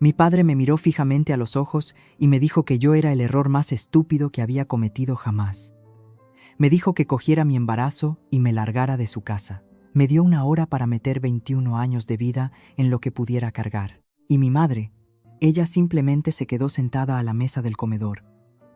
Mi padre me miró fijamente a los ojos y me dijo que yo era el error más estúpido que había cometido jamás. Me dijo que cogiera mi embarazo y me largara de su casa. Me dio una hora para meter 21 años de vida en lo que pudiera cargar. Y mi madre, ella simplemente se quedó sentada a la mesa del comedor,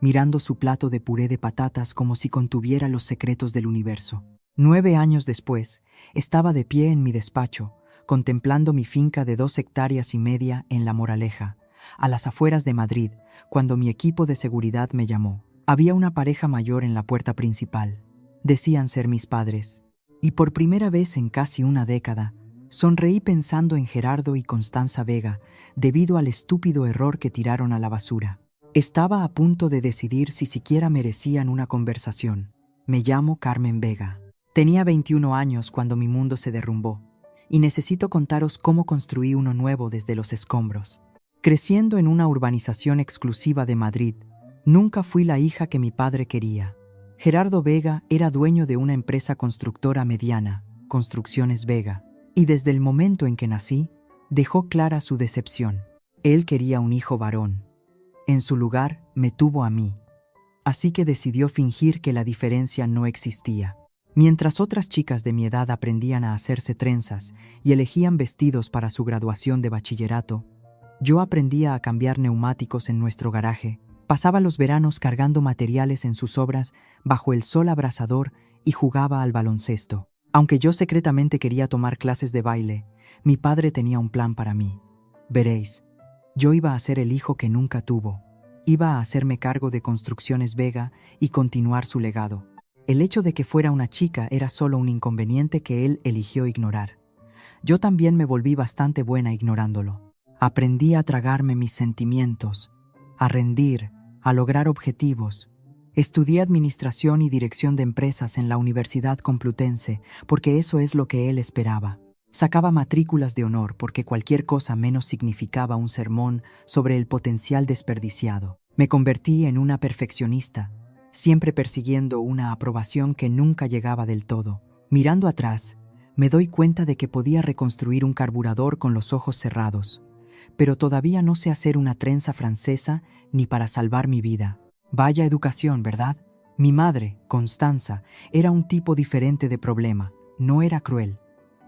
mirando su plato de puré de patatas como si contuviera los secretos del universo. 9 años después, estaba de pie en mi despacho, contemplando mi finca de 2,5 hectáreas en La Moraleja, a las afueras de Madrid, cuando mi equipo de seguridad me llamó. Había una pareja mayor en la puerta principal. Decían ser mis padres. Y por primera vez en casi una década, sonreí pensando en Gerardo y Constanza Vega, debido al estúpido error que tiraron a la basura. Estaba a punto de decidir si siquiera merecían una conversación. Me llamo Carmen Vega. Tenía 21 años cuando mi mundo se derrumbó, y necesito contaros cómo construí uno nuevo desde los escombros. Creciendo en una urbanización exclusiva de Madrid, nunca fui la hija que mi padre quería. Gerardo Vega era dueño de una empresa constructora mediana, Construcciones Vega, y desde el momento en que nací, dejó clara su decepción. Él quería un hijo varón. En su lugar, me tuvo a mí. Así que decidió fingir que la diferencia no existía. Mientras otras chicas de mi edad aprendían a hacerse trenzas y elegían vestidos para su graduación de bachillerato, yo aprendía a cambiar neumáticos en nuestro garaje, pasaba los veranos cargando materiales en sus obras bajo el sol abrasador y jugaba al baloncesto. Aunque yo secretamente quería tomar clases de baile, mi padre tenía un plan para mí. Veréis, yo iba a ser el hijo que nunca tuvo. Iba a hacerme cargo de Construcciones Vega y continuar su legado. El hecho de que fuera una chica era solo un inconveniente que él eligió ignorar. Yo también me volví bastante buena ignorándolo. Aprendí a tragarme mis sentimientos, a rendir, a lograr objetivos. Estudié administración y dirección de empresas en la Universidad Complutense porque eso es lo que él esperaba. Sacaba matrículas de honor porque cualquier cosa menos significaba un sermón sobre el potencial desperdiciado. Me convertí en una perfeccionista, siempre persiguiendo una aprobación que nunca llegaba del todo. Mirando atrás, me doy cuenta de que podía reconstruir un carburador con los ojos cerrados, pero todavía no sé hacer una trenza francesa ni para salvar mi vida. Vaya educación, ¿verdad? Mi madre, Constanza, era un tipo diferente de problema. No era cruel.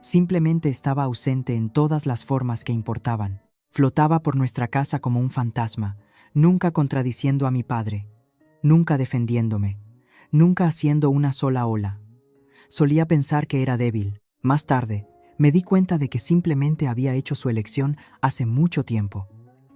Simplemente estaba ausente en todas las formas que importaban. Flotaba por nuestra casa como un fantasma, nunca contradiciendo a mi padre, nunca defendiéndome, nunca haciendo una sola ola. Solía pensar que era débil. Más tarde, me di cuenta de que simplemente había hecho su elección hace mucho tiempo.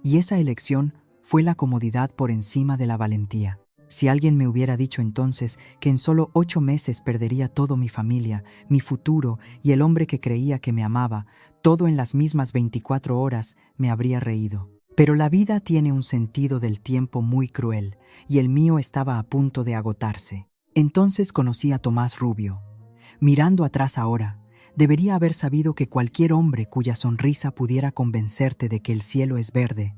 Y esa elección fue la comodidad por encima de la valentía. Si alguien me hubiera dicho entonces que en solo 8 meses perdería todo mi familia, mi futuro y el hombre que creía que me amaba, todo en las mismas 24 horas, me habría reído. Pero la vida tiene un sentido del tiempo muy cruel, y el mío estaba a punto de agotarse. Entonces conocí a Tomás Rubio. Mirando atrás ahora, debería haber sabido que cualquier hombre cuya sonrisa pudiera convencerte de que el cielo es verde,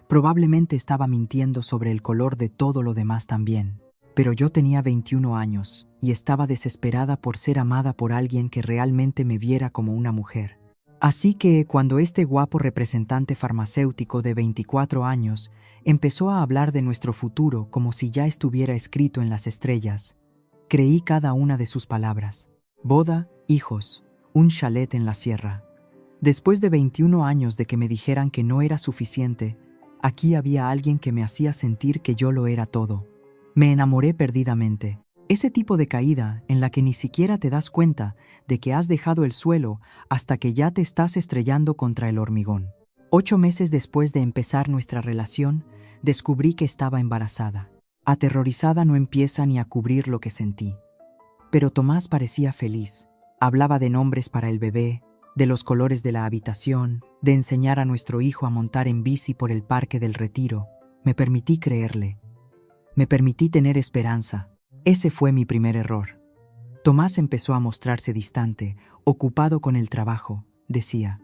probablemente estaba mintiendo sobre el color de todo lo demás también. Pero yo tenía 21 años y estaba desesperada por ser amada por alguien que realmente me viera como una mujer. Así que cuando este guapo representante farmacéutico de 24 años empezó a hablar de nuestro futuro como si ya estuviera escrito en las estrellas, creí cada una de sus palabras. Boda, hijos, un chalet en la sierra. Después de 21 años de que me dijeran que no era suficiente, aquí había alguien que me hacía sentir que yo lo era todo. Me enamoré perdidamente. Ese tipo de caída en la que ni siquiera te das cuenta de que has dejado el suelo hasta que ya te estás estrellando contra el hormigón. 8 meses después de empezar nuestra relación, descubrí que estaba embarazada. Aterrorizada no empieza ni a cubrir lo que sentí. Pero Tomás parecía feliz. Hablaba de nombres para el bebé, de los colores de la habitación, de enseñar a nuestro hijo a montar en bici por el Parque del Retiro. Me permití creerle. Me permití tener esperanza. Ese fue mi primer error. Tomás empezó a mostrarse distante, ocupado con el trabajo, decía.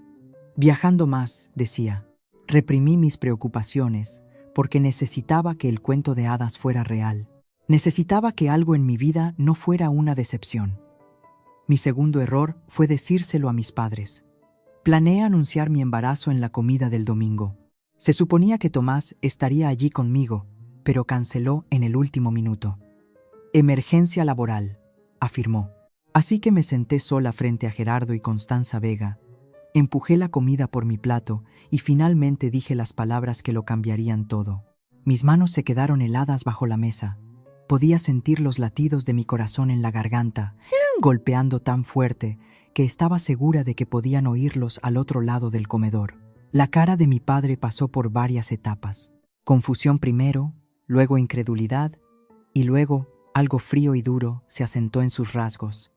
Viajando más, decía. Reprimí mis preocupaciones, porque necesitaba que el cuento de hadas fuera real. Necesitaba que algo en mi vida no fuera una decepción. Mi segundo error fue decírselo a mis padres. Planeé anunciar mi embarazo en la comida del domingo. Se suponía que Tomás estaría allí conmigo, pero canceló en el último minuto. Emergencia laboral, afirmó. Así que me senté sola frente a Gerardo y Constanza Vega. Empujé la comida por mi plato y finalmente dije las palabras que lo cambiarían todo. Mis manos se quedaron heladas bajo la mesa. Podía sentir los latidos de mi corazón en la garganta, golpeando tan fuerte que estaba segura de que podían oírlos al otro lado del comedor. La cara de mi padre pasó por varias etapas. Confusión primero, luego incredulidad, y luego algo frío y duro se asentó en sus rasgos.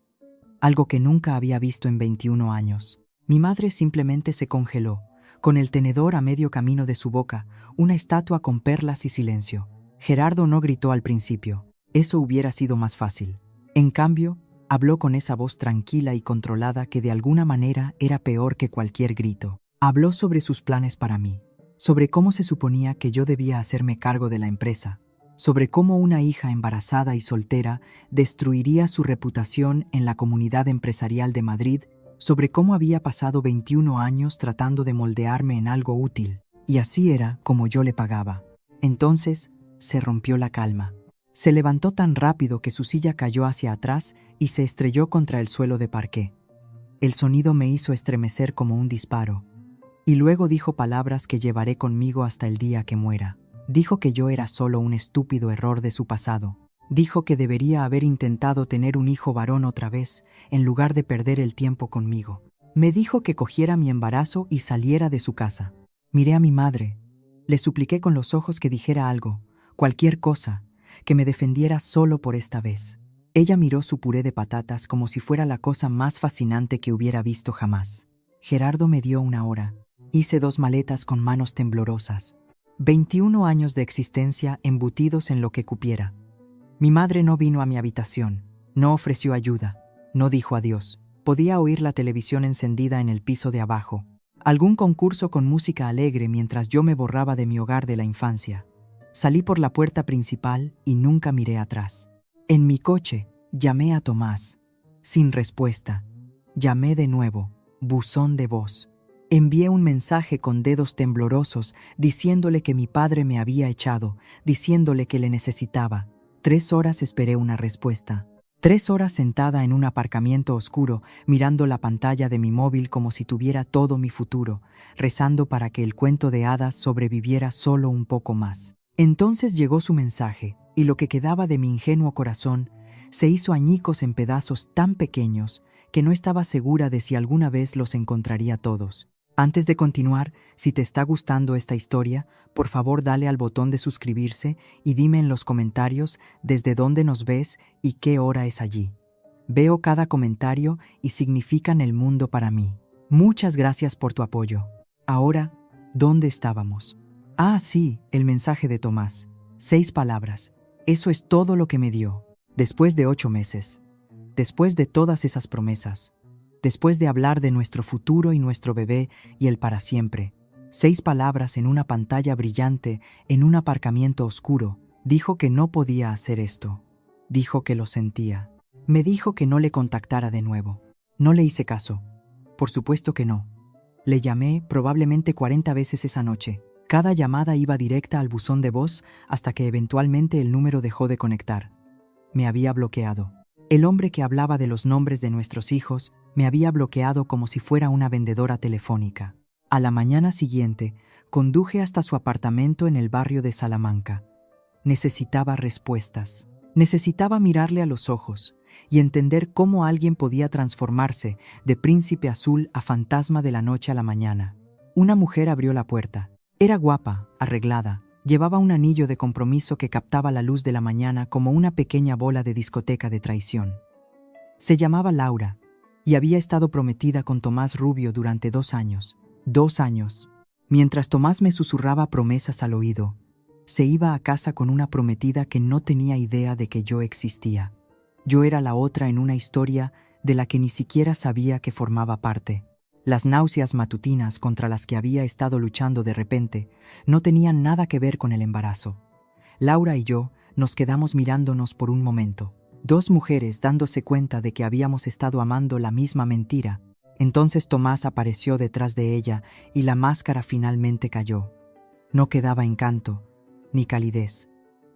Algo que nunca había visto en 21 años. Mi madre simplemente se congeló, con el tenedor a medio camino de su boca, una estatua con perlas y silencio. Gerardo no gritó al principio. Eso hubiera sido más fácil. En cambio, habló con esa voz tranquila y controlada que de alguna manera era peor que cualquier grito. Habló sobre sus planes para mí, sobre cómo se suponía que yo debía hacerme cargo de la empresa, sobre cómo una hija embarazada y soltera destruiría su reputación en la comunidad empresarial de Madrid, sobre cómo había pasado 21 años tratando de moldearme en algo útil, y así era como yo le pagaba. Entonces se rompió la calma. Se levantó tan rápido que su silla cayó hacia atrás y se estrelló contra el suelo de parqué. El sonido me hizo estremecer como un disparo. Y luego dijo palabras que llevaré conmigo hasta el día que muera. Dijo que yo era solo un estúpido error de su pasado. Dijo que debería haber intentado tener un hijo varón otra vez, en lugar de perder el tiempo conmigo. Me dijo que cogiera mi embarazo y saliera de su casa. Miré a mi madre. Le supliqué con los ojos que dijera algo, cualquier cosa, que me defendiera solo por esta vez. Ella miró su puré de patatas como si fuera la cosa más fascinante que hubiera visto jamás. Gerardo me dio una hora. Hice 2 maletas con manos temblorosas. 21 años de existencia embutidos en lo que cupiera. Mi madre no vino a mi habitación, no ofreció ayuda, no dijo adiós. Podía oír la televisión encendida en el piso de abajo, algún concurso con música alegre mientras yo me borraba de mi hogar de la infancia. Salí por la puerta principal y nunca miré atrás. En mi coche, llamé a Tomás. Sin respuesta. Llamé de nuevo, buzón de voz. Envié un mensaje con dedos temblorosos, diciéndole que mi padre me había echado, diciéndole que le necesitaba. 3 horas esperé una respuesta. 3 horas sentada en un aparcamiento oscuro, mirando la pantalla de mi móvil como si tuviera todo mi futuro, rezando para que el cuento de hadas sobreviviera solo un poco más. Entonces llegó su mensaje, y lo que quedaba de mi ingenuo corazón se hizo añicos en pedazos tan pequeños que no estaba segura de si alguna vez los encontraría todos. Antes de continuar, si te está gustando esta historia, por favor dale al botón de suscribirse y dime en los comentarios desde dónde nos ves y qué hora es allí. Veo cada comentario y significan el mundo para mí. Muchas gracias por tu apoyo. Ahora, ¿dónde estábamos? Ah, sí, el mensaje de Tomás. 6 palabras. Eso es todo lo que me dio. Después de 8 meses. Después de todas esas promesas. Después de hablar de nuestro futuro y nuestro bebé y el para siempre. 6 palabras en una pantalla brillante, en un aparcamiento oscuro. Dijo que no podía hacer esto. Dijo que lo sentía. Me dijo que no le contactara de nuevo. No le hice caso. Por supuesto que no. Le llamé probablemente 40 veces esa noche. Cada llamada iba directa al buzón de voz hasta que eventualmente el número dejó de conectar. Me había bloqueado. El hombre que hablaba de los nombres de nuestros hijos me había bloqueado como si fuera una vendedora telefónica. A la mañana siguiente, conduje hasta su apartamento en el barrio de Salamanca. Necesitaba respuestas. Necesitaba mirarle a los ojos y entender cómo alguien podía transformarse de príncipe azul a fantasma de la noche a la mañana. Una mujer abrió la puerta. Era guapa, arreglada. Llevaba un anillo de compromiso que captaba la luz de la mañana como una pequeña bola de discoteca de traición. Se llamaba Laura y había estado prometida con Tomás Rubio durante 2 años. 2 años. Mientras Tomás me susurraba promesas al oído, se iba a casa con una prometida que no tenía idea de que yo existía. Yo era la otra en una historia de la que ni siquiera sabía que formaba parte. Las náuseas matutinas contra las que había estado luchando de repente no tenían nada que ver con el embarazo. Laura y yo nos quedamos mirándonos por un momento. 2 mujeres dándose cuenta de que habíamos estado amando la misma mentira. Entonces Tomás apareció detrás de ella y la máscara finalmente cayó. No quedaba encanto, ni calidez.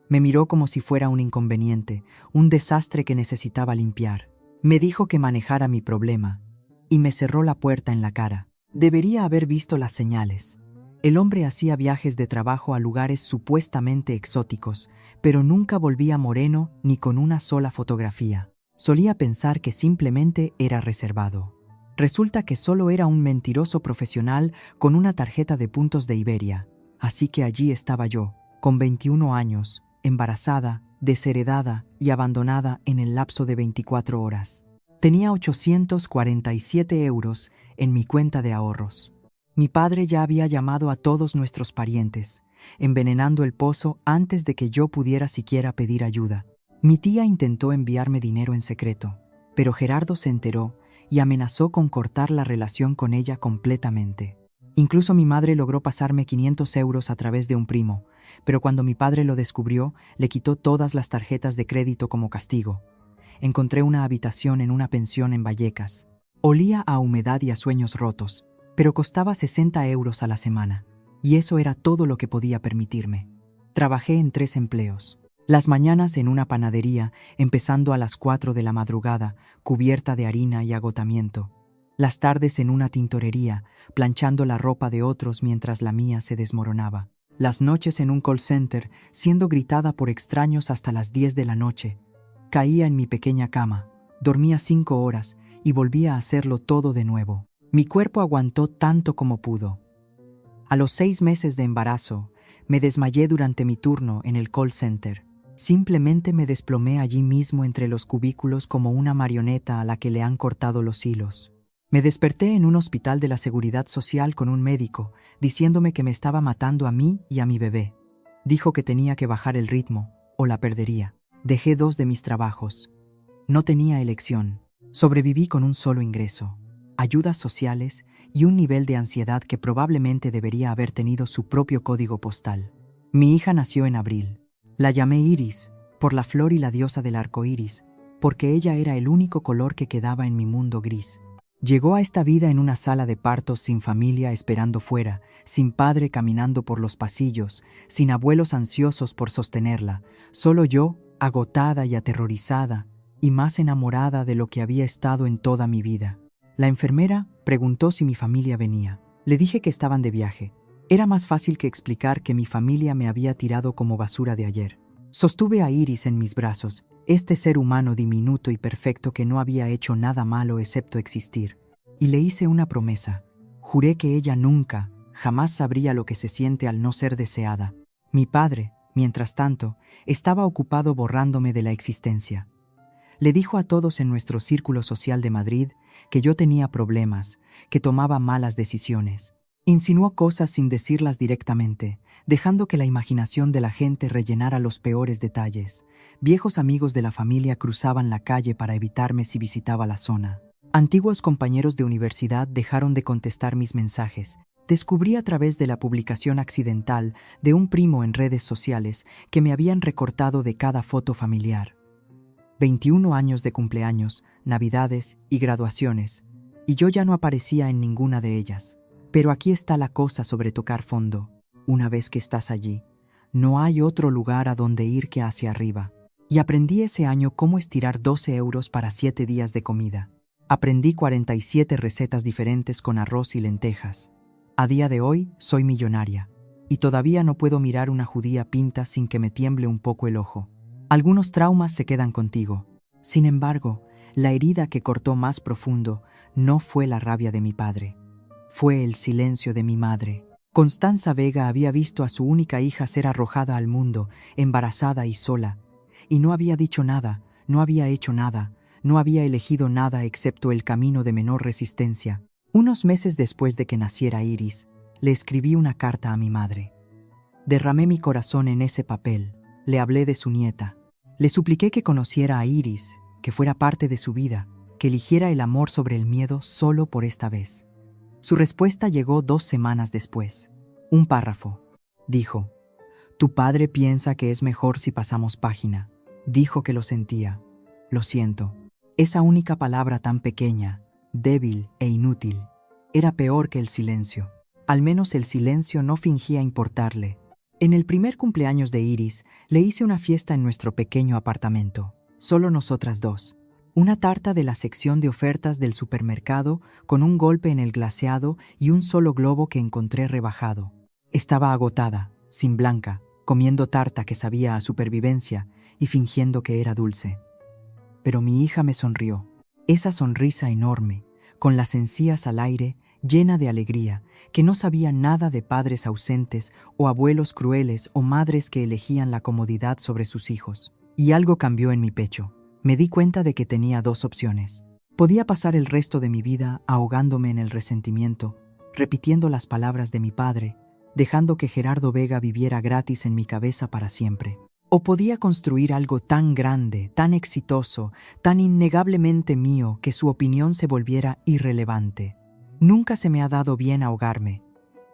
Me miró como si fuera un inconveniente, un desastre que necesitaba limpiar. Me dijo que manejara mi problema, y me cerró la puerta en la cara. Debería haber visto las señales. El hombre hacía viajes de trabajo a lugares supuestamente exóticos, pero nunca volvía moreno ni con una sola fotografía. Solía pensar que simplemente era reservado. Resulta que solo era un mentiroso profesional con una tarjeta de puntos de Iberia. Así que allí estaba yo, con 21 años, embarazada, desheredada y abandonada en el lapso de 24 horas. Tenía 847 euros en mi cuenta de ahorros. Mi padre ya había llamado a todos nuestros parientes, envenenando el pozo antes de que yo pudiera siquiera pedir ayuda. Mi tía intentó enviarme dinero en secreto, pero Gerardo se enteró y amenazó con cortar la relación con ella completamente. Incluso mi madre logró pasarme 500 euros a través de un primo, pero cuando mi padre lo descubrió, le quitó todas las tarjetas de crédito como castigo. Encontré una habitación en una pensión en Vallecas. Olía a humedad y a sueños rotos, pero costaba 60 euros a la semana, y eso era todo lo que podía permitirme. Trabajé en 3 empleos. Las mañanas en una panadería, empezando a las 4 de la madrugada, cubierta de harina y agotamiento. Las tardes en una tintorería, planchando la ropa de otros mientras la mía se desmoronaba. Las noches en un call center, siendo gritada por extraños hasta las 10 de la noche. Caía en mi pequeña cama, dormía 5 horas y volvía a hacerlo todo de nuevo. Mi cuerpo aguantó tanto como pudo. A los 6 meses de embarazo, me desmayé durante mi turno en el call center. Simplemente me desplomé allí mismo entre los cubículos como una marioneta a la que le han cortado los hilos. Me desperté en un hospital de la Seguridad Social con un médico, diciéndome que me estaba matando a mí y a mi bebé. Dijo que tenía que bajar el ritmo, o la perdería. Dejé 2 de mis trabajos. No tenía elección. Sobreviví con un solo ingreso, ayudas sociales y un nivel de ansiedad que probablemente debería haber tenido su propio código postal. Mi hija nació en abril. La llamé Iris, por la flor y la diosa del arco iris, porque ella era el único color que quedaba en mi mundo gris. Llegó a esta vida en una sala de partos sin familia esperando fuera, sin padre caminando por los pasillos, sin abuelos ansiosos por sostenerla, solo yo, agotada y aterrorizada, y más enamorada de lo que había estado en toda mi vida. La enfermera preguntó si mi familia venía. Le dije que estaban de viaje. Era más fácil que explicar que mi familia me había tirado como basura de ayer. Sostuve a Iris en mis brazos, este ser humano diminuto y perfecto que no había hecho nada malo excepto existir. Y le hice una promesa. Juré que ella nunca, jamás sabría lo que se siente al no ser deseada. Mi padre, mientras tanto, estaba ocupado borrándome de la existencia. Le dijo a todos en nuestro círculo social de Madrid que yo tenía problemas, que tomaba malas decisiones. Insinuó cosas sin decirlas directamente, dejando que la imaginación de la gente rellenara los peores detalles. Viejos amigos de la familia cruzaban la calle para evitarme si visitaba la zona. Antiguos compañeros de universidad dejaron de contestar mis mensajes. Descubrí a través de la publicación accidental de un primo en redes sociales que me habían recortado de cada foto familiar. 21 años de cumpleaños, navidades y graduaciones, y yo ya no aparecía en ninguna de ellas. Pero aquí está la cosa sobre tocar fondo. Una vez que estás allí, no hay otro lugar a donde ir que hacia arriba. Y aprendí ese año cómo estirar 12 euros para 7 días de comida. Aprendí 47 recetas diferentes con arroz y lentejas. A día de hoy soy millonaria, y todavía no puedo mirar una judía pinta sin que me tiemble un poco el ojo. Algunos traumas se quedan contigo. Sin embargo, la herida que cortó más profundo no fue la rabia de mi padre. Fue el silencio de mi madre. Constanza Vega había visto a su única hija ser arrojada al mundo, embarazada y sola, y no había dicho nada, no había hecho nada, no había elegido nada excepto el camino de menor resistencia. Unos meses después de que naciera Iris, le escribí una carta a mi madre. Derramé mi corazón en ese papel, le hablé de su nieta. Le supliqué que conociera a Iris, que fuera parte de su vida, que eligiera el amor sobre el miedo solo por esta vez. Su respuesta llegó 2 semanas después. Un párrafo. Dijo: «Tu padre piensa que es mejor si pasamos página». Dijo que lo sentía. Lo siento. Esa única palabra tan pequeña, débil e inútil, era peor que el silencio. Al menos el silencio no fingía importarle. En el primer cumpleaños de Iris, le hice una fiesta en nuestro pequeño apartamento. Solo nosotras dos. Una tarta de la sección de ofertas del supermercado con un golpe en el glaseado y un solo globo que encontré rebajado. Estaba agotada, sin Blanca, comiendo tarta que sabía a supervivencia y fingiendo que era dulce. Pero mi hija me sonrió. Esa sonrisa enorme, con las encías al aire, llena de alegría, que no sabía nada de padres ausentes o abuelos crueles o madres que elegían la comodidad sobre sus hijos. Y algo cambió en mi pecho. Me di cuenta de que tenía dos opciones. Podía pasar el resto de mi vida ahogándome en el resentimiento, repitiendo las palabras de mi padre, dejando que Gerardo Vega viviera gratis en mi cabeza para siempre. O podía construir algo tan grande, tan exitoso, tan innegablemente mío que su opinión se volviera irrelevante. Nunca se me ha dado bien ahogarme.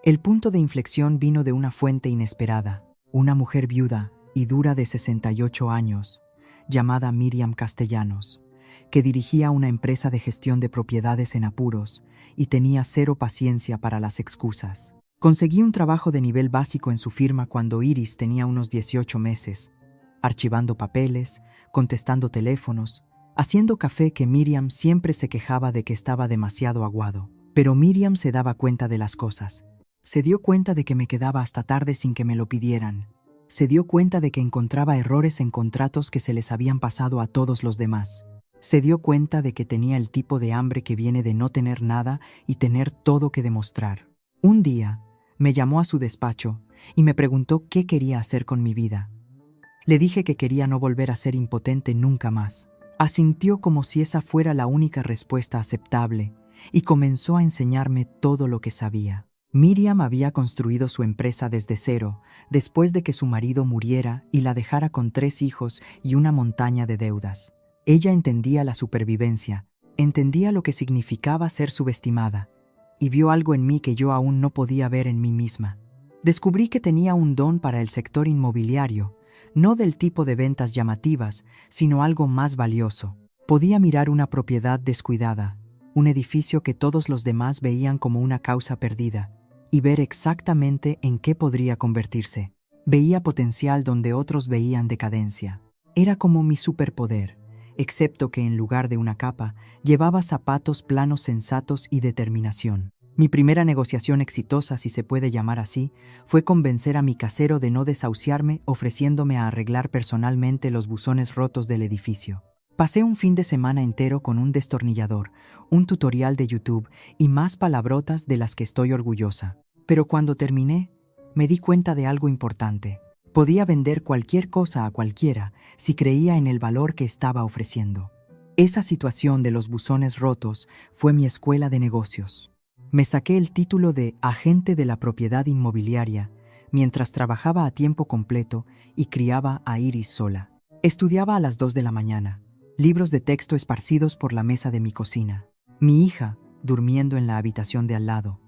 El punto de inflexión vino de una fuente inesperada, una mujer viuda y dura de 68 años, llamada Miriam Castellanos, que dirigía una empresa de gestión de propiedades en apuros y tenía cero paciencia para las excusas. Conseguí un trabajo de nivel básico en su firma cuando Iris tenía unos 18 meses, archivando papeles, contestando teléfonos, haciendo café que Miriam siempre se quejaba de que estaba demasiado aguado. Pero Miriam se daba cuenta de las cosas. Se dio cuenta de que me quedaba hasta tarde sin que me lo pidieran. Se dio cuenta de que encontraba errores en contratos que se les habían pasado a todos los demás. Se dio cuenta de que tenía el tipo de hambre que viene de no tener nada y tener todo que demostrar. Un día, me llamó a su despacho y me preguntó qué quería hacer con mi vida. Le dije que quería no volver a ser impotente nunca más. Asintió como si esa fuera la única respuesta aceptable y comenzó a enseñarme todo lo que sabía. Miriam había construido su empresa desde cero, después de que su marido muriera y la dejara con 3 hijos y una montaña de deudas. Ella entendía la supervivencia, entendía lo que significaba ser subestimada, y vio algo en mí que yo aún no podía ver en mí misma. Descubrí que tenía un don para el sector inmobiliario, no del tipo de ventas llamativas, sino algo más valioso. Podía mirar una propiedad descuidada, un edificio que todos los demás veían como una causa perdida, y ver exactamente en qué podría convertirse. Veía potencial donde otros veían decadencia. Era como mi superpoder, excepto que en lugar de una capa, llevaba zapatos planos sensatos y determinación. Mi primera negociación exitosa, si se puede llamar así, fue convencer a mi casero de no desahuciarme ofreciéndome a arreglar personalmente los buzones rotos del edificio. Pasé un fin de semana entero con un destornillador, un tutorial de YouTube y más palabrotas de las que estoy orgullosa. Pero cuando terminé, me di cuenta de algo importante. Podía vender cualquier cosa a cualquiera si creía en el valor que estaba ofreciendo. Esa situación de los buzones rotos fue mi escuela de negocios. Me saqué el título de agente de la propiedad inmobiliaria mientras trabajaba a tiempo completo y criaba a Iris sola. Estudiaba a las 2 de la mañana. Libros de texto esparcidos por la mesa de mi cocina. Mi hija, durmiendo en la habitación de al lado.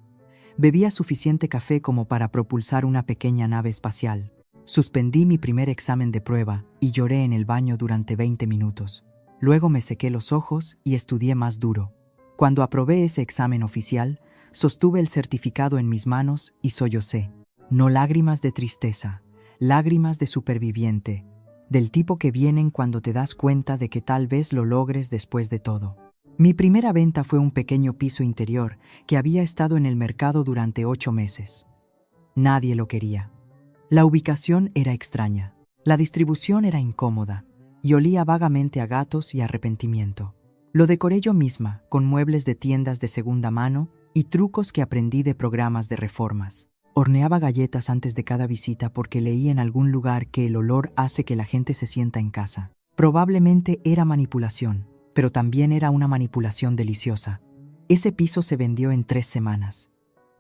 Bebía suficiente café como para propulsar una pequeña nave espacial. Suspendí mi primer examen de prueba y lloré en el baño durante 20 minutos. Luego me sequé los ojos y estudié más duro. Cuando aprobé ese examen oficial, sostuve el certificado en mis manos y sollocé. No lágrimas de tristeza, lágrimas de superviviente, del tipo que vienen cuando te das cuenta de que tal vez lo logres después de todo. Mi primera venta fue un pequeño piso interior que había estado en el mercado durante 8 meses. Nadie lo quería. La ubicación era extraña, la distribución era incómoda y olía vagamente a gatos y arrepentimiento. Lo decoré yo misma, con muebles de tiendas de segunda mano y trucos que aprendí de programas de reformas. Horneaba galletas antes de cada visita porque leí en algún lugar que el olor hace que la gente se sienta en casa. Probablemente era manipulación, pero también era una manipulación deliciosa. Ese piso se vendió en 3 semanas.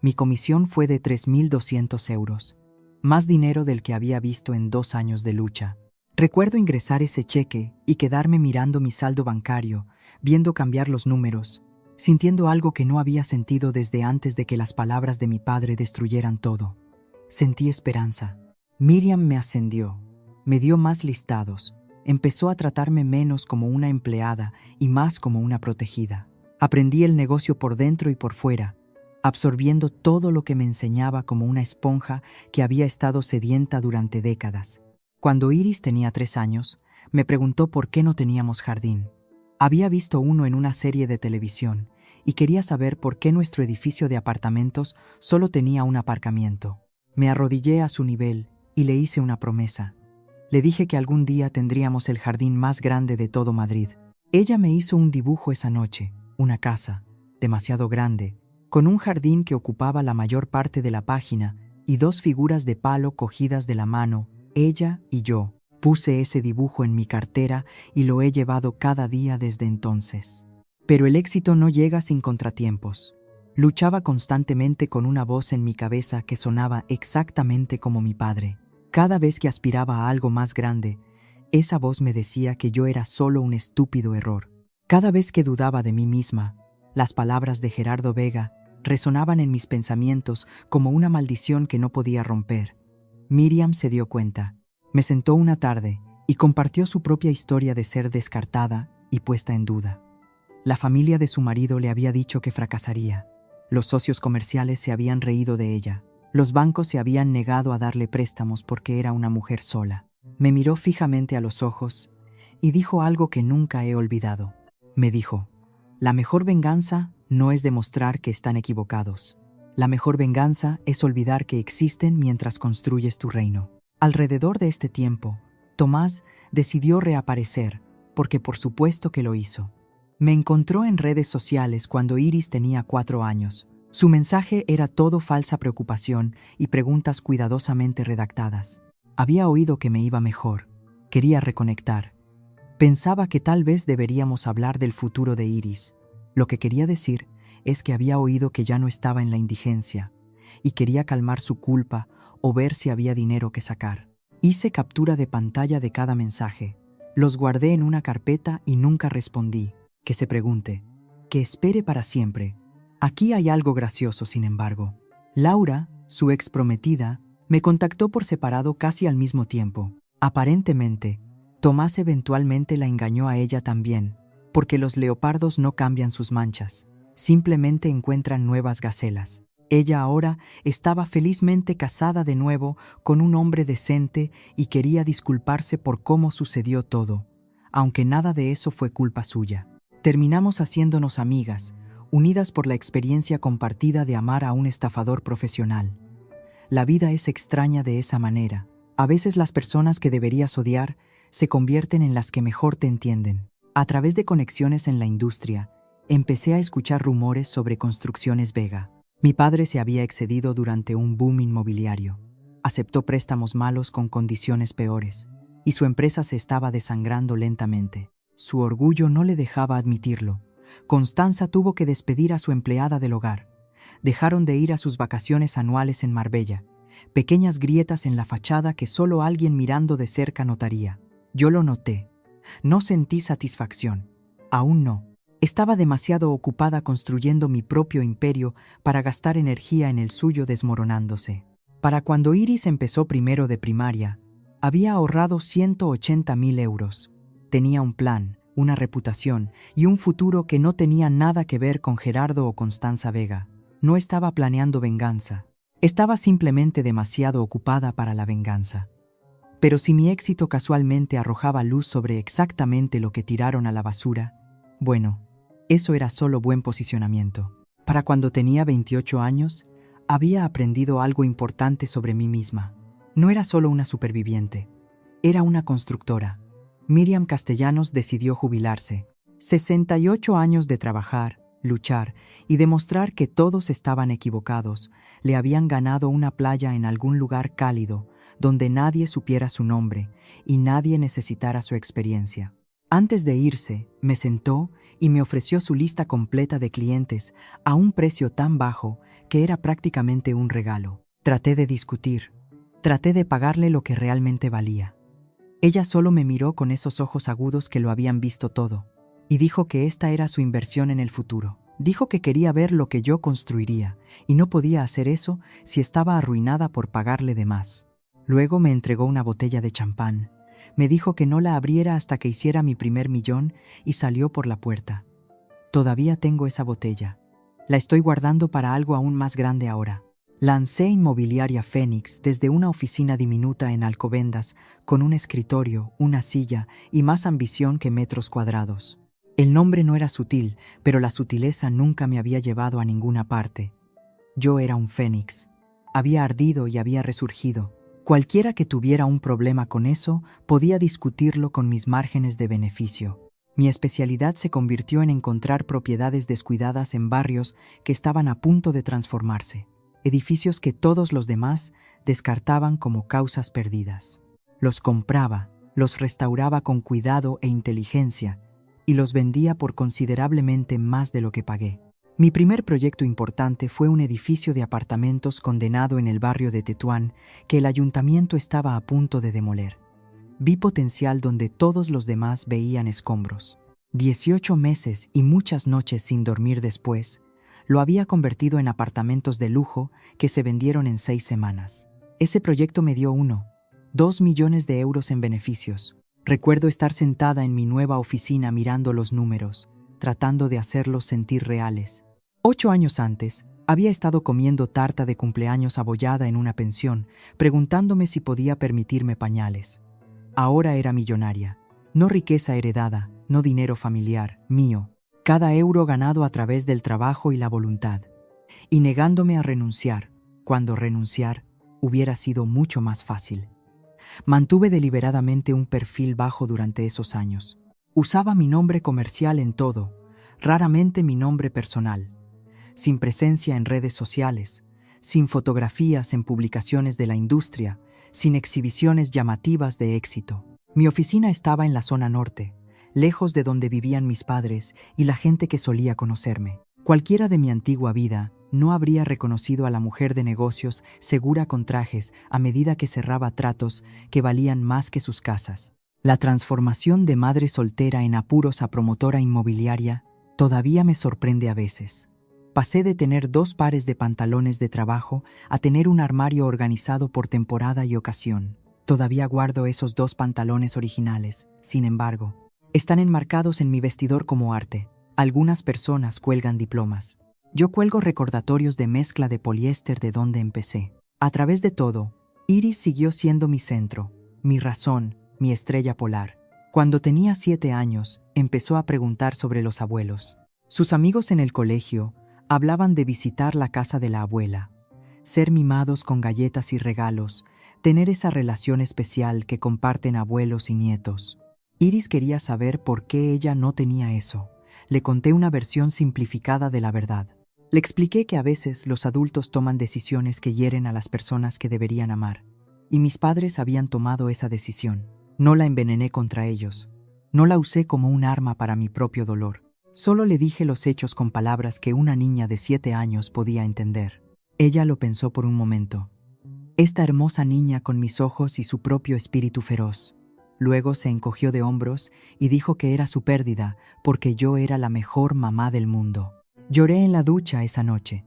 Mi comisión fue de 3.200 euros, más dinero del que había visto en 2 años de lucha. Recuerdo ingresar ese cheque y quedarme mirando mi saldo bancario, viendo cambiar los números, sintiendo algo que no había sentido desde antes de que las palabras de mi padre destruyeran todo. Sentí esperanza. Miriam me ascendió, me dio más listados, empezó a tratarme menos como una empleada y más como una protegida. Aprendí el negocio por dentro y por fuera, absorbiendo todo lo que me enseñaba como una esponja que había estado sedienta durante décadas. Cuando Iris tenía 3 años, me preguntó por qué no teníamos jardín. Había visto uno en una serie de televisión y quería saber por qué nuestro edificio de apartamentos solo tenía un aparcamiento. Me arrodillé a su nivel y le hice una promesa. Le dije que algún día tendríamos el jardín más grande de todo Madrid. Ella me hizo un dibujo esa noche, una casa, demasiado grande, con un jardín que ocupaba la mayor parte de la página y 2 figuras de palo cogidas de la mano, ella y yo. Puse ese dibujo en mi cartera y lo he llevado cada día desde entonces. Pero el éxito no llega sin contratiempos. Luchaba constantemente con una voz en mi cabeza que sonaba exactamente como mi padre. Cada vez que aspiraba a algo más grande, esa voz me decía que yo era solo un estúpido error. Cada vez que dudaba de mí misma, las palabras de Gerardo Vega resonaban en mis pensamientos como una maldición que no podía romper. Miriam se dio cuenta. Me sentó una tarde y compartió su propia historia de ser descartada y puesta en duda. La familia de su marido le había dicho que fracasaría. Los socios comerciales se habían reído de ella. Los bancos se habían negado a darle préstamos porque era una mujer sola. Me miró fijamente a los ojos y dijo algo que nunca he olvidado. Me dijo: la mejor venganza no es demostrar que están equivocados. La mejor venganza es olvidar que existen mientras construyes tu reino. Alrededor de este tiempo, Tomás decidió reaparecer, porque por supuesto que lo hizo. Me encontró en redes sociales cuando Iris tenía 4 años. Su mensaje era todo falsa preocupación y preguntas cuidadosamente redactadas. Había oído que me iba mejor. Quería reconectar. Pensaba que tal vez deberíamos hablar del futuro de Iris. Lo que quería decir es que había oído que ya no estaba en la indigencia y quería calmar su culpa o ver si había dinero que sacar. Hice captura de pantalla de cada mensaje. Los guardé en una carpeta y nunca respondí. Que se pregunte. Que espere para siempre. Aquí hay algo gracioso, sin embargo. Laura, su ex prometida, me contactó por separado casi al mismo tiempo. Aparentemente, Tomás eventualmente la engañó a ella también, porque los leopardos no cambian sus manchas, simplemente encuentran nuevas gacelas. Ella ahora estaba felizmente casada de nuevo con un hombre decente y quería disculparse por cómo sucedió todo, aunque nada de eso fue culpa suya. Terminamos haciéndonos amigas, unidas por la experiencia compartida de amar a un estafador profesional. La vida es extraña de esa manera. A veces las personas que deberías odiar se convierten en las que mejor te entienden. A través de conexiones en la industria, empecé a escuchar rumores sobre Construcciones Vega. Mi padre se había excedido durante un boom inmobiliario. Aceptó préstamos malos con condiciones peores, y su empresa se estaba desangrando lentamente. Su orgullo no le dejaba admitirlo. Constanza tuvo que despedir a su empleada del hogar. Dejaron de ir a sus vacaciones anuales en Marbella. Pequeñas grietas en la fachada que solo alguien mirando de cerca notaría. Yo lo noté. No sentí satisfacción. Aún no. Estaba demasiado ocupada construyendo mi propio imperio para gastar energía en el suyo desmoronándose. Para cuando Iris empezó primero de primaria, había ahorrado 180.000 euros. Tenía un plan, una reputación y un futuro que no tenía nada que ver con Gerardo o Constanza Vega. No estaba planeando venganza. Estaba simplemente demasiado ocupada para la venganza. Pero si mi éxito casualmente arrojaba luz sobre exactamente lo que tiraron a la basura, bueno, eso era solo buen posicionamiento. Para cuando tenía 28 años, había aprendido algo importante sobre mí misma. No era solo una superviviente, era una constructora. Miriam Castellanos decidió jubilarse. 68 años de trabajar, luchar y demostrar que todos estaban equivocados le habían ganado una playa en algún lugar cálido, donde nadie supiera su nombre y nadie necesitara su experiencia. Antes de irse, me sentó y me ofreció su lista completa de clientes a un precio tan bajo que era prácticamente un regalo. Traté de discutir. Traté de pagarle lo que realmente valía. Ella solo me miró con esos ojos agudos que lo habían visto todo, y dijo que esta era su inversión en el futuro. Dijo que quería ver lo que yo construiría, y no podía hacer eso si estaba arruinada por pagarle de más. Luego me entregó una botella de champán. Me dijo que no la abriera hasta que hiciera mi primer millón y salió por la puerta. Todavía tengo esa botella. La estoy guardando para algo aún más grande ahora. Lancé Inmobiliaria Fénix desde una oficina diminuta en Alcobendas, con un escritorio, una silla y más ambición que metros cuadrados. El nombre no era sutil, pero la sutileza nunca me había llevado a ninguna parte. Yo era un fénix. Había ardido y había resurgido. Cualquiera que tuviera un problema con eso podía discutirlo con mis márgenes de beneficio. Mi especialidad se convirtió en encontrar propiedades descuidadas en barrios que estaban a punto de transformarse, edificios que todos los demás descartaban como causas perdidas. Los compraba, los restauraba con cuidado e inteligencia y los vendía por considerablemente más de lo que pagué. Mi primer proyecto importante fue un edificio de apartamentos condenado en el barrio de Tetuán que el ayuntamiento estaba a punto de demoler. Vi potencial donde todos los demás veían escombros. 18 meses y muchas noches sin dormir después, lo había convertido en apartamentos de lujo que se vendieron en 6 semanas. Ese proyecto me dio 2 millones de euros en beneficios. Recuerdo estar sentada en mi nueva oficina mirando los números, tratando de hacerlos sentir reales. 8 años antes, había estado comiendo tarta de cumpleaños abollada en una pensión, preguntándome si podía permitirme pañales. Ahora era millonaria. No riqueza heredada, no dinero familiar, mío. Cada euro ganado a través del trabajo y la voluntad. Y negándome a renunciar, cuando renunciar hubiera sido mucho más fácil. Mantuve deliberadamente un perfil bajo durante esos años. Usaba mi nombre comercial en todo, raramente mi nombre personal. Sin presencia en redes sociales, sin fotografías en publicaciones de la industria, sin exhibiciones llamativas de éxito. Mi oficina estaba en la zona norte, lejos de donde vivían mis padres y la gente que solía conocerme. Cualquiera de mi antigua vida no habría reconocido a la mujer de negocios segura con trajes a medida que cerraba tratos que valían más que sus casas. La transformación de madre soltera en apuros a promotora inmobiliaria todavía me sorprende a veces. Pasé de tener 2 pares de pantalones de trabajo a tener un armario organizado por temporada y ocasión. Todavía guardo esos 2 pantalones originales, sin embargo. Están enmarcados en mi vestidor como arte. Algunas personas cuelgan diplomas. Yo cuelgo recordatorios de mezcla de poliéster de donde empecé. A través de todo, Iris siguió siendo mi centro, mi razón, mi estrella polar. Cuando tenía 7 años, empezó a preguntar sobre los abuelos. Sus amigos en el colegio hablaban de visitar la casa de la abuela, ser mimados con galletas y regalos, tener esa relación especial que comparten abuelos y nietos. Iris quería saber por qué ella no tenía eso. Le conté una versión simplificada de la verdad. Le expliqué que a veces los adultos toman decisiones que hieren a las personas que deberían amar, y mis padres habían tomado esa decisión. No la envenené contra ellos. No la usé como un arma para mi propio dolor. Solo le dije los hechos con palabras que una niña de 7 años podía entender. Ella lo pensó por un momento. Esta hermosa niña con mis ojos y su propio espíritu feroz. Luego se encogió de hombros y dijo que era su pérdida porque yo era la mejor mamá del mundo. Lloré en la ducha esa noche.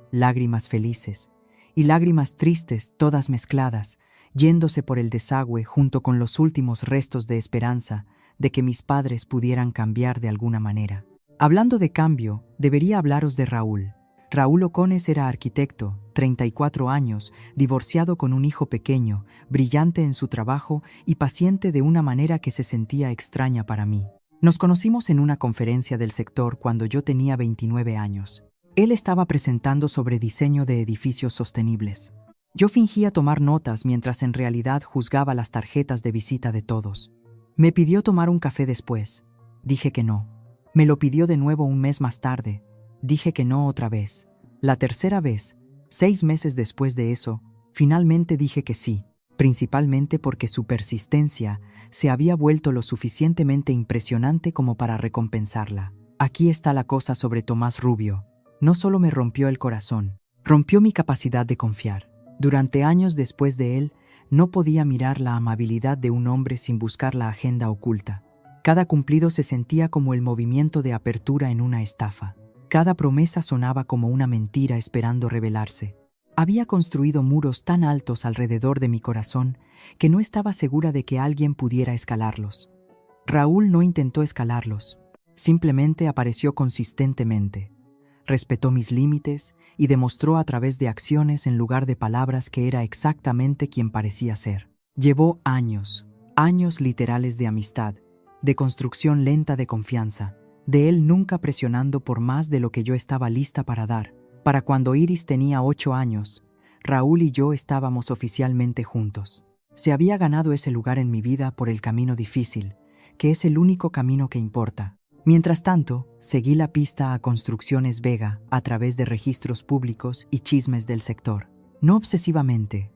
Lágrimas felices y lágrimas tristes, todas mezcladas, yéndose por el desagüe junto con los últimos restos de esperanza de que mis padres pudieran cambiar de alguna manera. Hablando de cambio, debería hablaros de Raúl. Raúl Ocones era arquitecto, 34 años, divorciado con un hijo pequeño, brillante en su trabajo y paciente de una manera que se sentía extraña para mí. Nos conocimos en una conferencia del sector cuando yo tenía 29 años. Él estaba presentando sobre diseño de edificios sostenibles. Yo fingía tomar notas mientras en realidad juzgaba las tarjetas de visita de todos. Me pidió tomar un café después. Dije que no. Me lo pidió de nuevo un mes más tarde. Dije que no otra vez. La tercera vez, 6 meses después de eso, finalmente dije que sí, principalmente porque su persistencia se había vuelto lo suficientemente impresionante como para recompensarla. Aquí está la cosa sobre Tomás Rubio. No solo me rompió el corazón, rompió mi capacidad de confiar. Durante años después de él, no podía mirar la amabilidad de un hombre sin buscar la agenda oculta. Cada cumplido se sentía como el movimiento de apertura en una estafa. Cada promesa sonaba como una mentira esperando revelarse. Había construido muros tan altos alrededor de mi corazón que no estaba segura de que alguien pudiera escalarlos. Raúl no intentó escalarlos, simplemente apareció consistentemente. respetó mis límites y demostró a través de acciones en lugar de palabras que era exactamente quien parecía ser. Llevó años, años literales de amistad, de construcción lenta de confianza, de él nunca presionando por más de lo que yo estaba lista para dar. Para cuando Iris tenía 8 años, Raúl y yo estábamos oficialmente juntos. Se había ganado ese lugar en mi vida por el camino difícil, que es el único camino que importa. Mientras tanto, seguí la pista a Construcciones Vega a través de registros públicos y chismes del sector. No obsesivamente,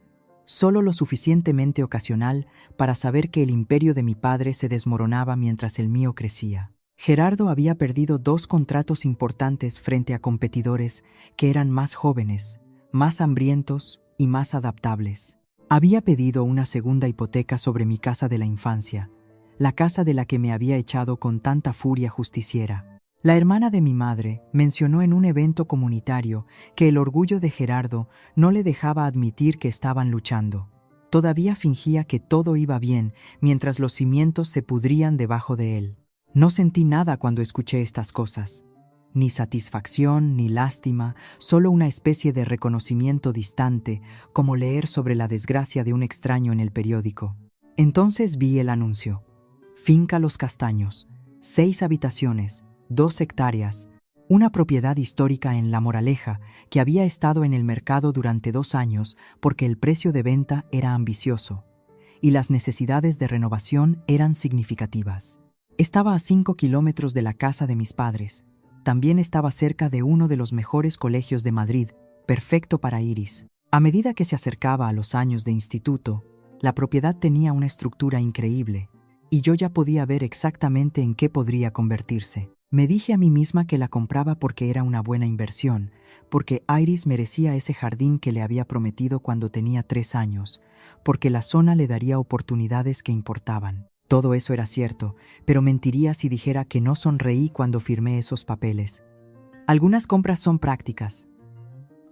solo lo suficientemente ocasional para saber que el imperio de mi padre se desmoronaba mientras el mío crecía. Gerardo había perdido 2 contratos importantes frente a competidores que eran más jóvenes, más hambrientos y más adaptables. Había pedido una segunda hipoteca sobre mi casa de la infancia, la casa de la que me había echado con tanta furia justiciera. La hermana de mi madre mencionó en un evento comunitario que el orgullo de Gerardo no le dejaba admitir que estaban luchando. Todavía fingía que todo iba bien mientras los cimientos se pudrían debajo de él. No sentí nada cuando escuché estas cosas. Ni satisfacción, ni lástima, solo una especie de reconocimiento distante, como leer sobre la desgracia de un extraño en el periódico. Entonces vi el anuncio. Finca Los Castaños, 6 habitaciones, 2 hectáreas, una propiedad histórica en La Moraleja que había estado en el mercado durante 2 años porque el precio de venta era ambicioso y las necesidades de renovación eran significativas. Estaba a 5 kilómetros de la casa de mis padres. También estaba cerca de uno de los mejores colegios de Madrid, perfecto para Iris. A medida que se acercaba a los años de instituto, la propiedad tenía una estructura increíble, y yo ya podía ver exactamente en qué podría convertirse. Me dije a mí misma que la compraba porque era una buena inversión, porque Iris merecía ese jardín que le había prometido cuando tenía 3 años, porque la zona le daría oportunidades que importaban. Todo eso era cierto, pero mentiría si dijera que no sonreí cuando firmé esos papeles. Algunas compras son prácticas.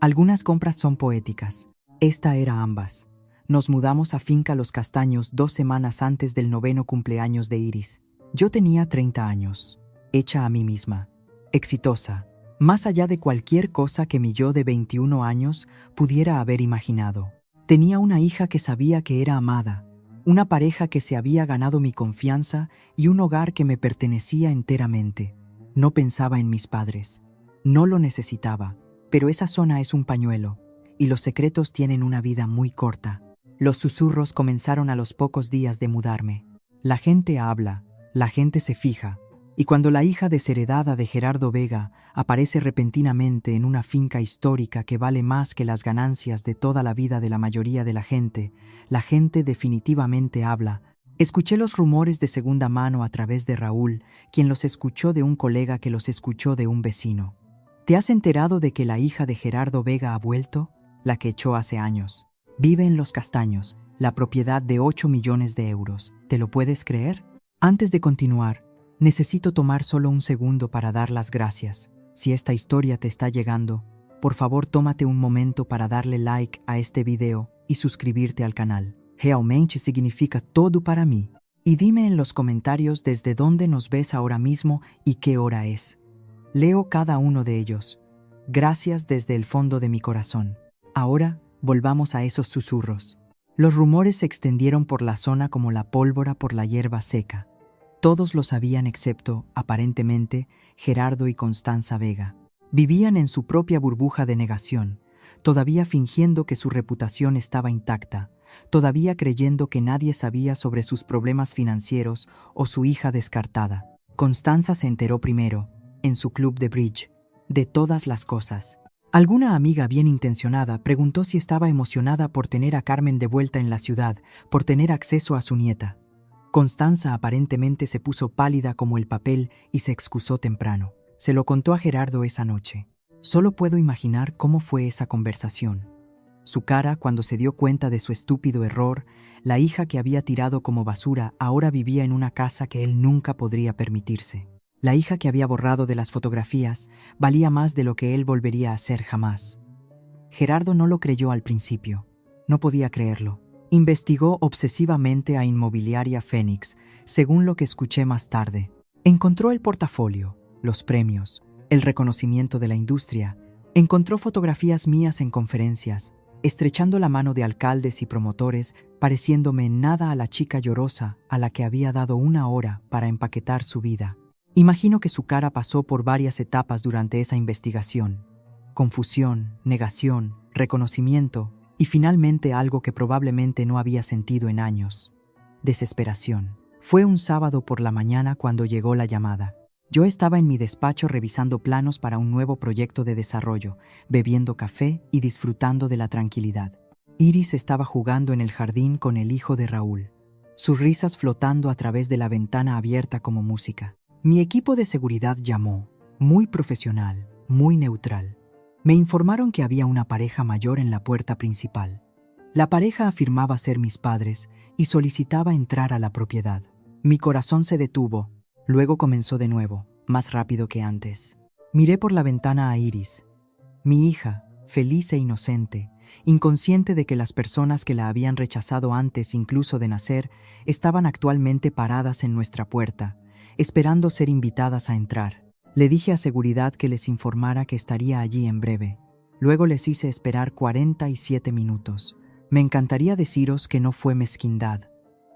Algunas compras son poéticas. Esta era ambas. Nos mudamos a Finca Los Castaños 2 semanas antes del 9º cumpleaños de Iris. Yo tenía 30 años, hecha a mí misma, exitosa, más allá de cualquier cosa que mi yo de 21 años pudiera haber imaginado. Tenía una hija que sabía que era amada, una pareja que se había ganado mi confianza y un hogar que me pertenecía enteramente. No pensaba en mis padres. No lo necesitaba, pero esa zona es un pañuelo, y los secretos tienen una vida muy corta. Los susurros comenzaron a los pocos días de mudarme. La gente habla, la gente se fija, y cuando la hija desheredada de Gerardo Vega aparece repentinamente en una finca histórica que vale más que las ganancias de toda la vida de la mayoría de la gente definitivamente habla. Escuché los rumores de segunda mano a través de Raúl, quien los escuchó de un colega que los escuchó de un vecino. ¿Te has enterado de que la hija de Gerardo Vega ha vuelto? La que echó hace años. Vive en Los Castaños, la propiedad de 8 millones de euros. ¿Te lo puedes creer? Antes de continuar, necesito tomar solo un segundo para dar las gracias. Si esta historia te está llegando, por favor tómate un momento para darle like a este video y suscribirte al canal. Realmente significa todo para mí. Y dime en los comentarios desde dónde nos ves ahora mismo y qué hora es. Leo cada uno de ellos. Gracias desde el fondo de mi corazón. Ahora, volvamos a esos susurros. Los rumores se extendieron por la zona como la pólvora por la hierba seca. Todos lo sabían excepto, aparentemente, Gerardo y Constanza Vega. Vivían en su propia burbuja de negación, todavía fingiendo que su reputación estaba intacta, todavía creyendo que nadie sabía sobre sus problemas financieros o su hija descartada. Constanza se enteró primero, en su club de bridge, de todas las cosas. Alguna amiga bien intencionada preguntó si estaba emocionada por tener a Carmen de vuelta en la ciudad, por tener acceso a su nieta. Constanza aparentemente se puso pálida como el papel y se excusó temprano. Se lo contó a Gerardo esa noche. Solo puedo imaginar cómo fue esa conversación. Su cara cuando se dio cuenta de su estúpido error, la hija que había tirado como basura ahora vivía en una casa que él nunca podría permitirse. La hija que había borrado de las fotografías valía más de lo que él volvería a hacer jamás. Gerardo no lo creyó al principio. No podía creerlo. Investigó obsesivamente a Inmobiliaria Fénix, según lo que escuché más tarde. Encontró el portafolio, los premios, el reconocimiento de la industria. Encontró fotografías mías en conferencias, estrechando la mano de alcaldes y promotores, pareciéndome nada a la chica llorosa a la que había dado una hora para empaquetar su vida. Imagino que su cara pasó por varias etapas durante esa investigación. Confusión, negación, reconocimiento y finalmente algo que probablemente no había sentido en años: desesperación. Fue un sábado por la mañana cuando llegó la llamada. Yo estaba en mi despacho revisando planos para un nuevo proyecto de desarrollo, bebiendo café y disfrutando de la tranquilidad. Iris estaba jugando en el jardín con el hijo de Raúl, sus risas flotando a través de la ventana abierta como música. Mi equipo de seguridad llamó, muy profesional, muy neutral. Me informaron que había una pareja mayor en la puerta principal. La pareja afirmaba ser mis padres y solicitaba entrar a la propiedad. Mi corazón se detuvo, luego comenzó de nuevo, más rápido que antes. Miré por la ventana a Iris, mi hija, feliz e inocente, inconsciente de que las personas que la habían rechazado antes incluso de nacer estaban actualmente paradas en nuestra puerta, esperando ser invitadas a entrar. Le dije a seguridad que les informara que estaría allí en breve. Luego les hice esperar 47 minutos. Me encantaría deciros que no fue mezquindad,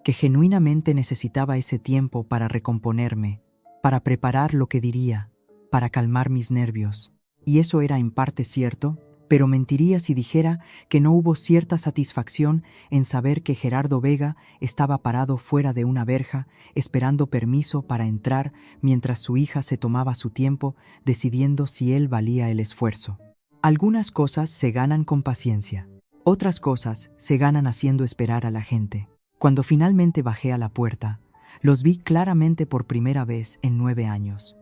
que genuinamente necesitaba ese tiempo para recomponerme, para preparar lo que diría, para calmar mis nervios. Y eso era en parte cierto, pero mentiría si dijera que no hubo cierta satisfacción en saber que Gerardo Vega estaba parado fuera de una verja, esperando permiso para entrar mientras su hija se tomaba su tiempo, decidiendo si él valía el esfuerzo. Algunas cosas se ganan con paciencia, otras cosas se ganan haciendo esperar a la gente. Cuando finalmente bajé a la puerta, los vi claramente por primera vez en 9 años.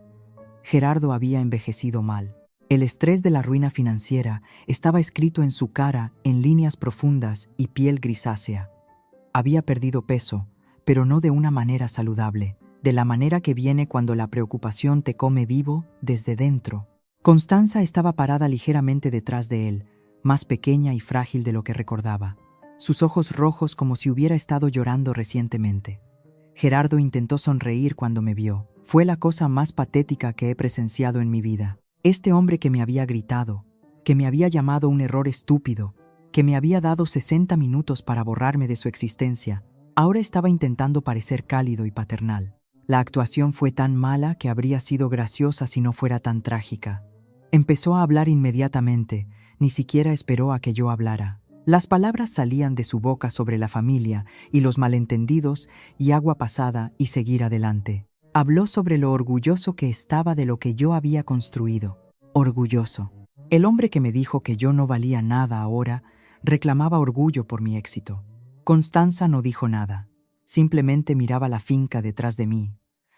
Gerardo había envejecido mal. El estrés de la ruina financiera estaba escrito en su cara en líneas profundas y piel grisácea. Había perdido peso, pero no de una manera saludable, de la manera que viene cuando la preocupación te come vivo desde dentro. Constanza estaba parada ligeramente detrás de él, más pequeña y frágil de lo que recordaba, sus ojos rojos como si hubiera estado llorando recientemente. Gerardo intentó sonreír cuando me vio. Fue la cosa más patética que he presenciado en mi vida. Este hombre que me había gritado, que me había llamado un error estúpido, que me había dado 60 minutos para borrarme de su existencia, ahora estaba intentando parecer cálido y paternal. La actuación fue tan mala que habría sido graciosa si no fuera tan trágica. Empezó a hablar inmediatamente, ni siquiera esperó a que yo hablara. Las palabras salían de su boca sobre la familia y los malentendidos y agua pasada y seguir adelante. Habló sobre lo orgulloso que estaba de lo que yo había construido. Orgulloso. El hombre que me dijo que yo no valía nada ahora reclamaba orgullo por mi éxito. Constanza no dijo nada. Simplemente miraba la finca detrás de mí,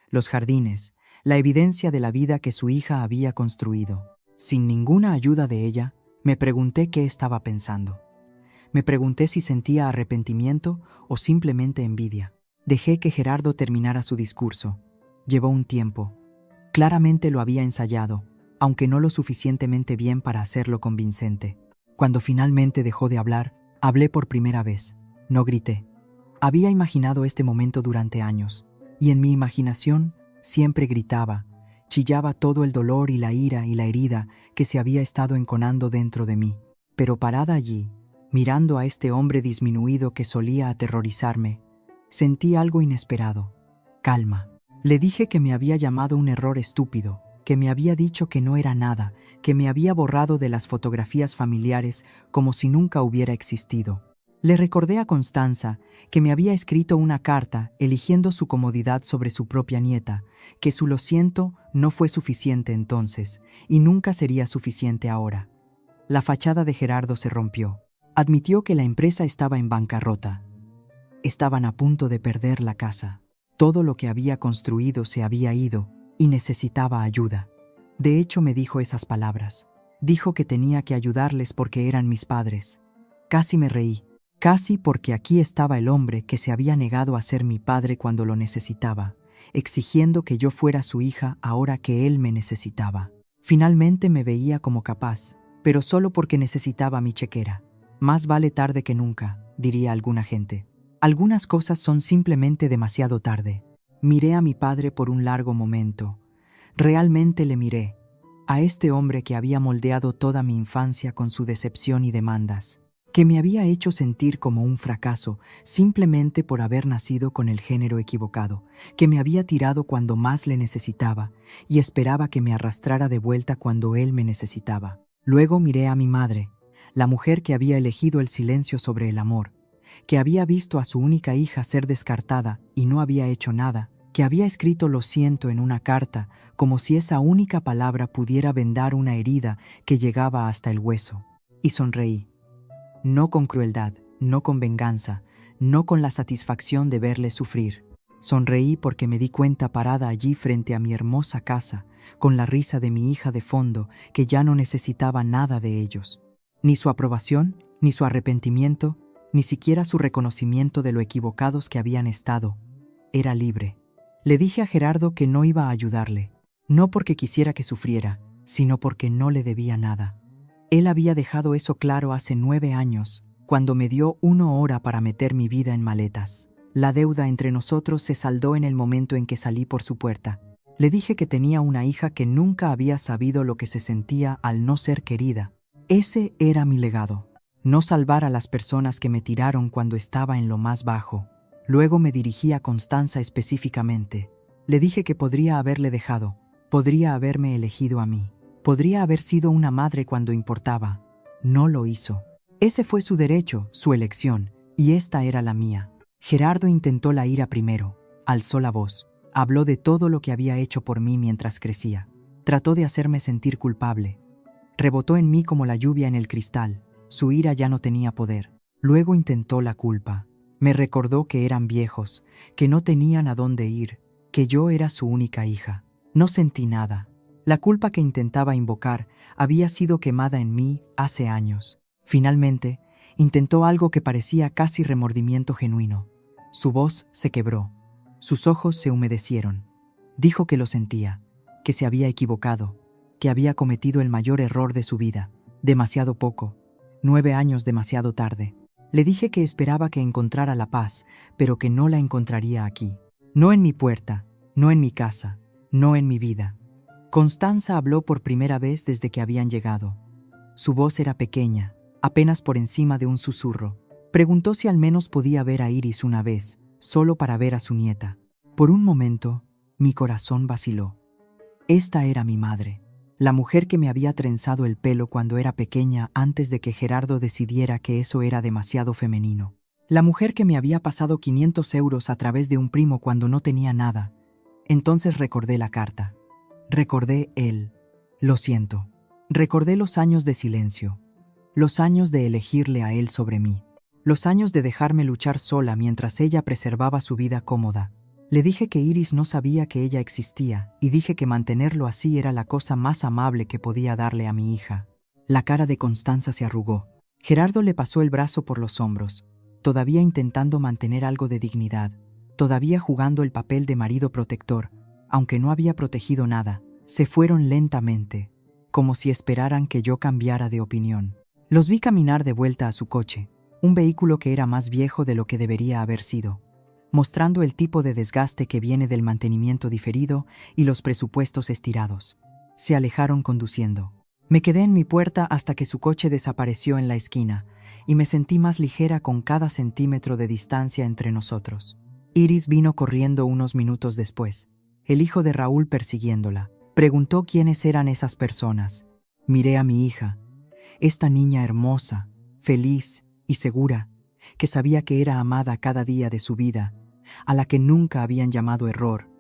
los jardines, la evidencia de la vida que su hija había construido. Sin ninguna ayuda de ella, me pregunté qué estaba pensando. Me pregunté si sentía arrepentimiento o simplemente envidia. Dejé que Gerardo terminara su discurso. Llevó un tiempo. Claramente lo había ensayado, aunque no lo suficientemente bien para hacerlo convincente. Cuando finalmente dejó de hablar, hablé por primera vez. No grité. Había imaginado este momento durante años, y en mi imaginación siempre gritaba, chillaba todo el dolor y la ira y la herida que se había estado enconando dentro de mí. Pero parada allí, mirando a este hombre disminuido que solía aterrorizarme, sentí algo inesperado. Calma. Le dije que me había llamado un error estúpido, que me había dicho que no era nada, que me había borrado de las fotografías familiares como si nunca hubiera existido. Le recordé a Constanza que me había escrito una carta eligiendo su comodidad sobre su propia nieta, que su lo siento no fue suficiente entonces y nunca sería suficiente ahora. La fachada de Gerardo se rompió. Admitió que la empresa estaba en bancarrota. Estaban a punto de perder la casa. Todo lo que había construido se había ido y necesitaba ayuda. De hecho, me dijo esas palabras. Dijo que tenía que ayudarles porque eran mis padres. Casi me reí. Casi porque aquí estaba el hombre que se había negado a ser mi padre cuando lo necesitaba, exigiendo que yo fuera su hija ahora que él me necesitaba. Finalmente me veía como capaz, pero solo porque necesitaba mi chequera. Más vale tarde que nunca, diría alguna gente. Algunas cosas son simplemente demasiado tarde. Miré a mi padre por un largo momento. Realmente le miré. a este hombre que había moldeado toda mi infancia con su decepción y demandas, que me había hecho sentir como un fracaso simplemente por haber nacido con el género equivocado, que me había tirado cuando más le necesitaba y esperaba que me arrastrara de vuelta cuando él me necesitaba. Luego miré a mi madre, la mujer que había elegido el silencio sobre el amor, que había visto a su única hija ser descartada y no había hecho nada, que había escrito lo siento en una carta como si esa única palabra pudiera vendar una herida que llegaba hasta el hueso. Y sonreí. No con crueldad, no con venganza, no con la satisfacción de verle sufrir. Sonreí porque me di cuenta parada allí frente a mi hermosa casa, con la risa de mi hija de fondo, que ya no necesitaba nada de ellos. Ni su aprobación, ni su arrepentimiento, ni siquiera su reconocimiento de lo equivocados que habían estado. Era libre. Le dije a Gerardo que no iba a ayudarle, no porque quisiera que sufriera, sino porque no le debía nada. Él había dejado eso claro hace 9 años, cuando me dio 1 hora para meter mi vida en maletas. La deuda entre nosotros se saldó en el momento en que salí por su puerta. Le dije que tenía una hija que nunca había sabido lo que se sentía al no ser querida. Ese era mi legado. No salvar a las personas que me tiraron cuando estaba en lo más bajo. Luego me dirigí a Constanza específicamente. Le dije que podría haberle dejado, podría haberme elegido a mí. Podría haber sido una madre cuando importaba. No lo hizo. Ese fue su derecho, su elección, y esta era la mía. Gerardo intentó la ira primero. Alzó la voz. Habló de todo lo que había hecho por mí mientras crecía. Trató de hacerme sentir culpable. Rebotó en mí como la lluvia en el cristal. Su ira ya no tenía poder. Luego intentó la culpa. Me recordó que eran viejos, que no tenían a dónde ir, que yo era su única hija. No sentí nada. La culpa que intentaba invocar había sido quemada en mí hace años. Finalmente, intentó algo que parecía casi remordimiento genuino. Su voz se quebró. Sus ojos se humedecieron. Dijo que lo sentía, que se había equivocado, que había cometido el mayor error de su vida. Demasiado poco. 9 años demasiado tarde. Le dije que esperaba que encontrara la paz, pero que no la encontraría aquí. No en mi puerta, no en mi casa, no en mi vida. Constanza habló por primera vez desde que habían llegado. Su voz era pequeña, apenas por encima de un susurro. Preguntó si al menos podía ver a Iris una vez, solo para ver a su nieta. Por un momento, mi corazón vaciló. Esta era mi madre, la mujer que me había trenzado el pelo cuando era pequeña antes de que Gerardo decidiera que eso era demasiado femenino. La mujer que me había pasado 500 euros a través de un primo cuando no tenía nada. Entonces recordé la carta. Recordé él. Lo siento. Recordé los años de silencio. Los años de elegirle a él sobre mí. Los años de dejarme luchar sola mientras ella preservaba su vida cómoda. Le dije que Iris no sabía que ella existía y dije que mantenerlo así era la cosa más amable que podía darle a mi hija. La cara de Constanza se arrugó. Gerardo le pasó el brazo por los hombros, todavía intentando mantener algo de dignidad, todavía jugando el papel de marido protector, aunque no había protegido nada. Se fueron lentamente, como si esperaran que yo cambiara de opinión. Los vi caminar de vuelta a su coche, un vehículo que era más viejo de lo que debería haber sido, mostrando el tipo de desgaste que viene del mantenimiento diferido y los presupuestos estirados. Se alejaron conduciendo. Me quedé en mi puerta hasta que su coche desapareció en la esquina y me sentí más ligera con cada centímetro de distancia entre nosotros. Iris vino corriendo unos minutos después, el hijo de Raúl persiguiéndola. Preguntó quiénes eran esas personas. Miré a mi hija, esta niña hermosa, feliz y segura, que sabía que era amada cada día de su vida, a la que nunca habían llamado error,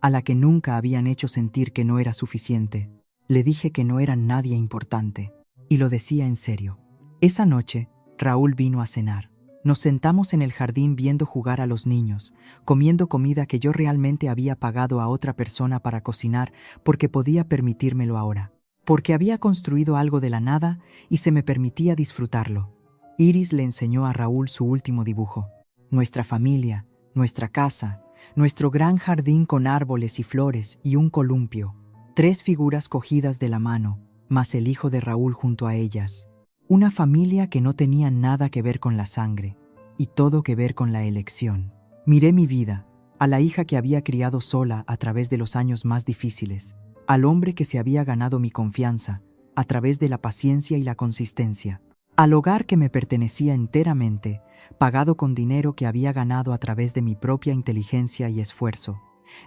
a la que nunca habían hecho sentir que no era suficiente. Le dije que no era nadie importante, y lo decía en serio. Esa noche, Raúl vino a cenar. Nos sentamos en el jardín viendo jugar a los niños, comiendo comida que yo realmente había pagado a otra persona para cocinar porque podía permitírmelo ahora, porque había construido algo de la nada y se me permitía disfrutarlo. Iris le enseñó a Raúl su último dibujo. Nuestra familia, nuestra casa, nuestro gran jardín con árboles y flores y un columpio. 3 figuras cogidas de la mano, más el hijo de Raúl junto a ellas. Una familia que no tenía nada que ver con la sangre, y todo que ver con la elección. Miré mi vida, a la hija que había criado sola a través de los años más difíciles. al hombre que se había ganado mi confianza a través de la paciencia y la consistencia, al hogar que me pertenecía enteramente, pagado con dinero que había ganado a través de mi propia inteligencia y esfuerzo.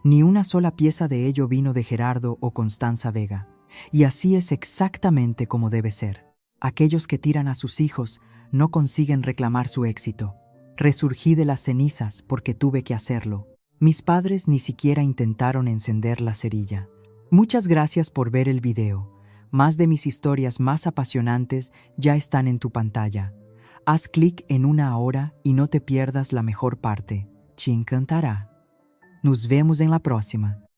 Ni una sola pieza de ello vino de Gerardo o Constanza Vega. Y así es exactamente como debe ser. Aquellos que tiran a sus hijos no consiguen reclamar su éxito. Resurgí de las cenizas porque tuve que hacerlo. Mis padres ni siquiera intentaron encender la cerilla. Muchas gracias por ver el video. Más de mis historias más apasionantes ya están en tu pantalla. Haz clic en una ahora y no te pierdas la mejor parte. Te encantará. Nos vemos en la próxima.